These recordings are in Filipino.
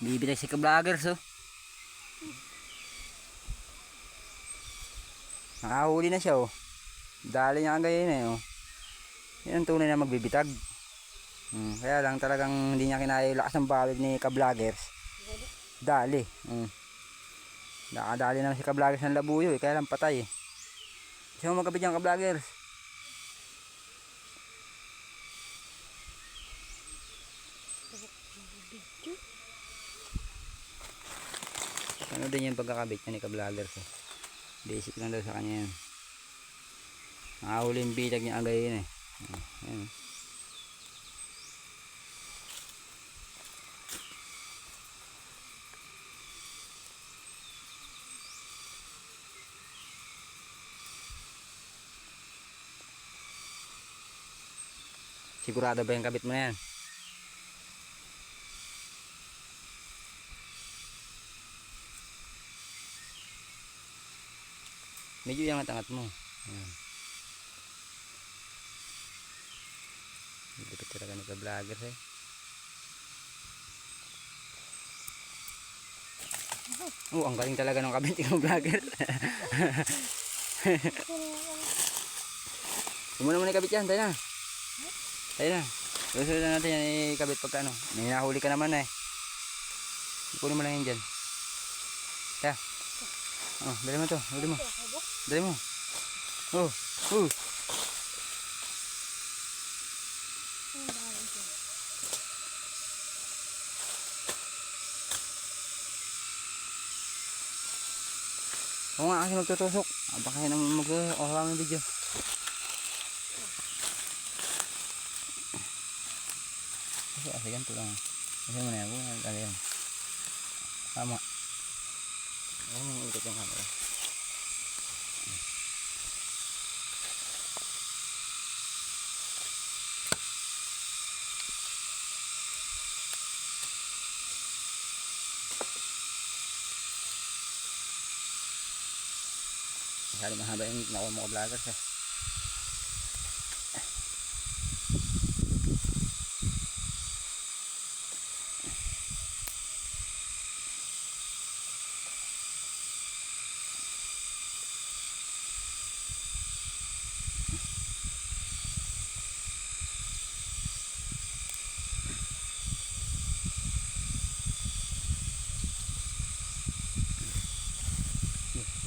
Bibitay si ka-vloggers oh. Nakahuli na siya oh. Dali niya kagaya na eh oh. Yan ang tunay na magbibitag. Kaya lang talagang hindi niya kinaya yung lakas ng bawig ni ka-vloggers. Dali. Nakadali naman si ka-vloggers ng labuyo eh. Kaya lang patay eh. Gusto mo magkabit dyan ka-vloggers? Ano din yung pagkakabit niya ni ka-vloggers eh. Basic lang daw sa kanya yan. Nakahuli yung bitag niya agay yun eh. Ayan. Sigurado ba yung kabit mo na yan? Medyo yung angat-angat mo. Ayan. Dipit talaga ni ka-vloggers eh. Oh, ang galing talaga ng kabit ng vloggers. Muna mo na ikabit yan, tayo na. Tayo na. Susunod na natin yan ikabit pagka ano. May nahuli ka naman eh. Kunin mo lang yan dyan. Kaya. Oh, dali mo to. Dali mo. Dali mo. Oh. Oh. Oo nga kasi magtutusok. Baka yun ang mag-ohawa ng video. Kasi ganito lang. Kasi mo na yan. Ano yan. Tama. Huwag mong ulit yung camera. Masyado mahaba yung nakuha mo ka-vloggers eh.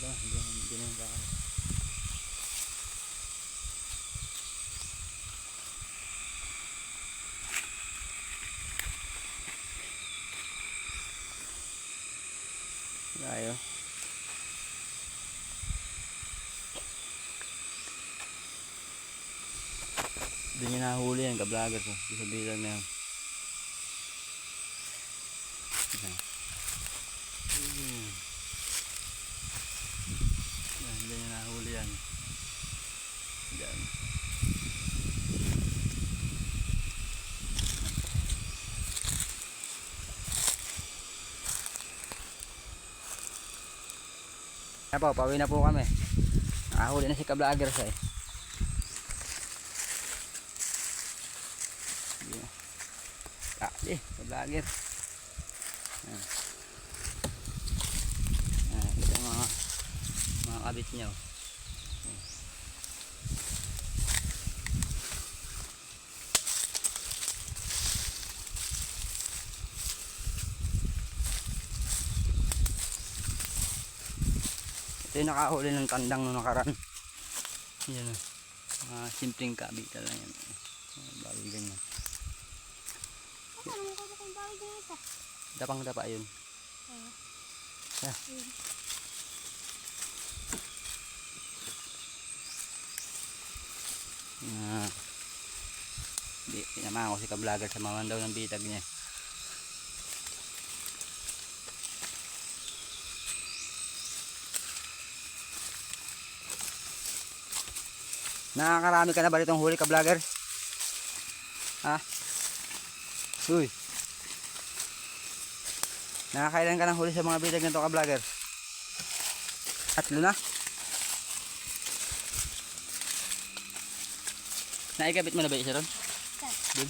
Hindi na yung baka. Tayo. Doon yung nahuli yan ka-vloggers oh. Sabihin na yan. Doon yung nahuli yan. Diyan. Yan po, pauwi na po kami. Nakahuli na si ka-vloggers eh. Ka-vlogger. Ito mga kabit niya. Ito yung nakahuli ng tandang nung nakaraan. Yan o. Mga simpleng kabitan lang yan. Bawal ganyan. Dapang-dapa yun. Pinamahan ko si ka-vlogger sa mga daw ng bitag niya. Nakakarami ka na ba itong huli ka-vlogger? Ha? Uy. Nakakailan ka ng huli sa mga bitag nito ka-vlogger? 3 na? Naikabit mo na ba isa ron? Dun?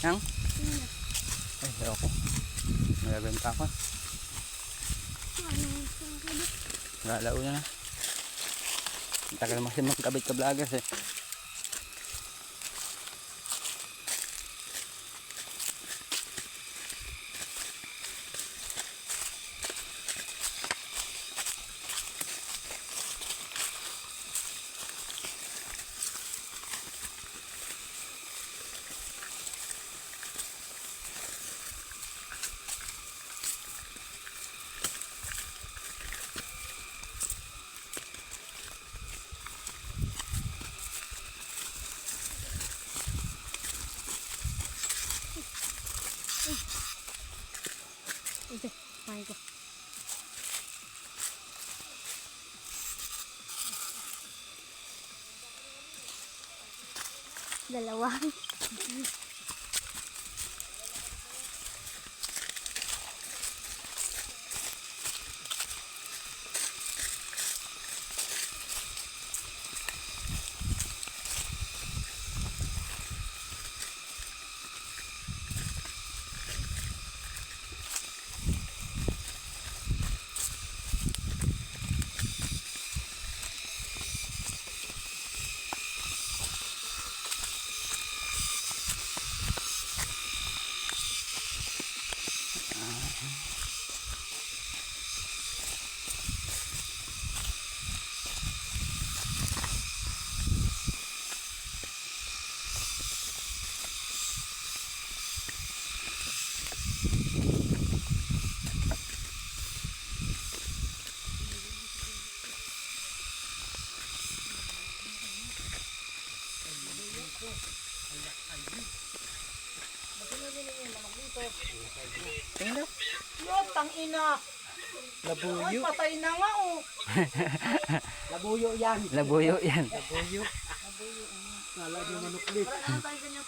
Nang? Ay, ayoko. Nagaganta ako. Lalao na na. Ang tagal mo kasi magkabit ka vloggers eh. Ito, kain ko. Dalawa. Tingnan. Yo, tangina. Labuyo. Ay, patay na nga oh. Labuyo yan. Labuyo yan. Labuyo. Kala niyo manuklit. Wala na tayo ganyan